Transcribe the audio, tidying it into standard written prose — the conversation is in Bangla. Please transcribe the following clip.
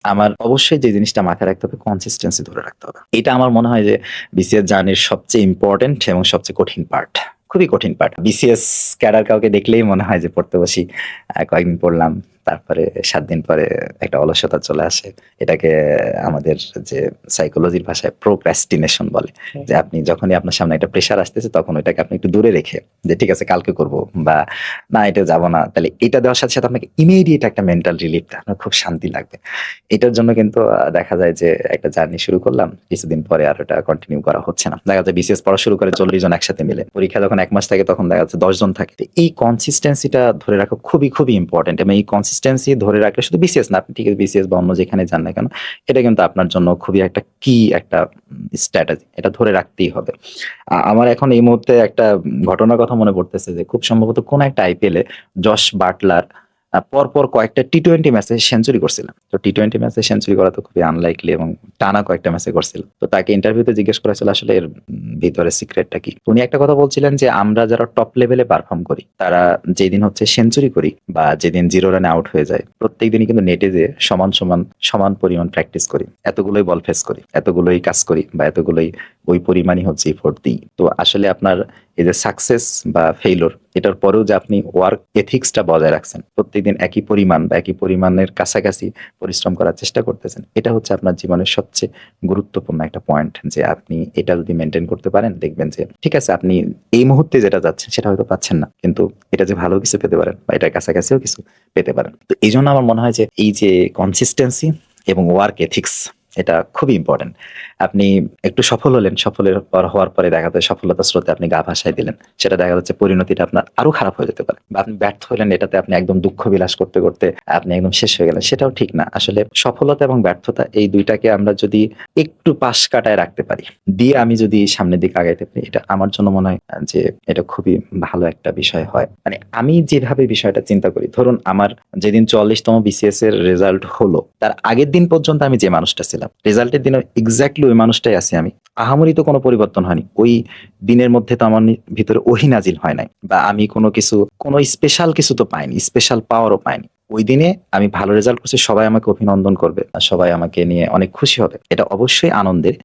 আমার অবশ্যই যে জিনিসটা মাথায় রাখতে হবে, কনসিস্টেন্সি ধরে রাখতে হবে। এটা আমার মনে হয় যে বিসিএস জার্নির সবচেয়ে ইম্পর্টেন্ট এবং সবচেয়ে কঠিন পার্ট। খুবই কঠিন পার্ট। বিসিএস ক্যাডার কাউকে দেখলেই মনে হয় যে পড়তে বসি, কয়েকদিন পড়লাম, তারপরে ৭ দিন পরে একটা অলসতা চলে আসে। এটাকে আমাদের যে সাইকোলজির ভাষায় প্রোক্রাস্টিনেশন বলে। যে আপনি যখনই আপনার সামনে একটা প্রেশার আসতেছে তখন ওইটাকে আপনি একটু দূরে রেখে যে ঠিক আছে কালকে করব, বা না এটা যাব না। তাহলে এটা দেওয়ার সাথে, সাথে আপনাকে ইমিডিয়েট একটা মেন্টাল রিলিফ দেয়। আপনার খুব শান্তি লাগবে। এটার জন্য কিন্তু দেখা যায় যে একটা জার্নি শুরু করলাম, কিছুদিন পরে আর ওটা কন্টিনিউ করা হচ্ছে না। দেখা যায় বিসিএস পড়া শুরু করে ৪০ জন একসাথে মিলে। পরীক্ষা যখন ১ মাস থাকে তখন দেখা যাচ্ছে ১০ জন থাকে। তো এই কনসিস্টেন্সিটা ধরে রাখা খুবই, খুবই ইম্পোর্টেন্ট এবং এই কনসিস্টেন্সি ধরে রাখলে শুধু বিসিএস না, আপনি ঠিক আছে বিসিএস বা অন্য যেখানে যান না কেন, এটা কিন্তু আপনার জন্য খুবই একটা কি একটা স্ট্র্যাটেজি। এটা ধরে রাখতেই হবে। আমার এখন এই মুহূর্তে একটা ঘটনার কথা মনে পড়তেছে যে খুব সম্ভবত কোন একটা আইপিএলে জশ বাটলার পরপর কয়েকটা টি-টোয়েন্টি ম্যাচে সেঞ্চুরি করছিল। তো টি-টোয়েন্টি ম্যাচে সেঞ্চুরি করা তো খুবই আনলাইকলি এবং টানা কয়েকটা ম্যাচে করছিল। তো তাকে ইন্টারভিউতে জিজ্ঞেস করা হয়েছিল আসলে এর ভিতরে সিক্রেটটা কি? উনি একটা কথা বলছিলেন যে আমরা যারা টপ লেভেলে পারফর্ম করি তারা যেদিন হচ্ছে সেঞ্চুরি করি বা যেদিন 0 রানে আউট হয়ে যায়, প্রত্যেকদিনই কিন্তু নেটে যেয়ে সমান পরিমাণ প্র্যাকটিস করি। এতগুলোই বল ফেস করি, এতগুলোই কাজ করি বা এতগুলোই ওই পরিমাণই হচ্ছে এফোর্ট দিই। তো আসলে আপনার এই যে সাকসেস বা ফেইলিউর, এটার পরেও যে আপনি ওয়ার্ক এথিক্সটা বজায় রাখছেন, প্রত্যেকদিন একই পরিমাণ বা একই পরিমাণের কাছাকাছি পরিশ্রম করার চেষ্টা করতেছেন, এটা হচ্ছে আপনার জীবনের সবচেয়ে গুরুত্বপূর্ণ একটা পয়েন্ট। যে আপনি এটা যদি মেনটেন করতে পারেন, দেখবেন যে ঠিক আছে আপনি এই মুহূর্তে যেটা যাচ্ছেন সেটা হয়তো পাচ্ছেন না, কিন্তু এটা যে ভালো কিছু পেতে পারেন বা এটার কাছাকাছিও কিছু পেতে পারেন। তো এই জন্য আমার মনে হয় যে এই যে কনসিস্টেন্সি এবং ওয়ার্ক এথিক্স, এটা খুবই ইম্পর্টেন্ট। আপনি একটু সফল হলেন, সফলের পর হওয়ার পরে দেখা যায় সফলতার স্রোতে আপনি গা ভাসায় দিলেন, সেটা দেখা যাচ্ছে পরিণতিটা আপনার আরো খারাপ হয়ে যেতে পারে। বা আপনি ব্যর্থ হলেন, এটাতে আপনি একদম দুঃখ বিলাস করতে করতে আপনি একদম শেষ হয়ে গেলেন, সেটাও ঠিক না। আসলে সফলতা এবং ব্যর্থতা এই দুইটাকে আমরা যদি একটু পাশ কাটায় রাখতে পারি, দিয়ে আমি যদি সামনের দিকে আগাইতে পারি, এটা আমার জন্য মনে হয় যে এটা খুবই ভালো একটা বিষয় হয়। মানে আমি যেভাবে বিষয়টা চিন্তা করি, ধরুন আমার যেদিন ৪৪তম বিসিএস এর রেজাল্ট হলো, তার আগের দিন পর্যন্ত আমি যে মানুষটা ছিলাম, রেজাল্টের দিনে এক্স্যাক্টলি ওই মানুষটাই আছি আমি। আহামরি তো কোনো পরিবর্তন হয়নি। ওই দিনের মধ্যে তো আমার ভিতরে ওহী নাজিল হয় নাই, বা আমি কোনো স্পেশাল কিছু তো পাইনি, স্পেশাল পাওয়ারও পাইনি। ওই দিনে আমি ভালো রেজাল্ট করছি, সবাই আমাকে অভিনন্দন করবে, সবাই আমাকে নিয়ে অনেক খুশি হবে, এটা অবশ্যই আনন্দের।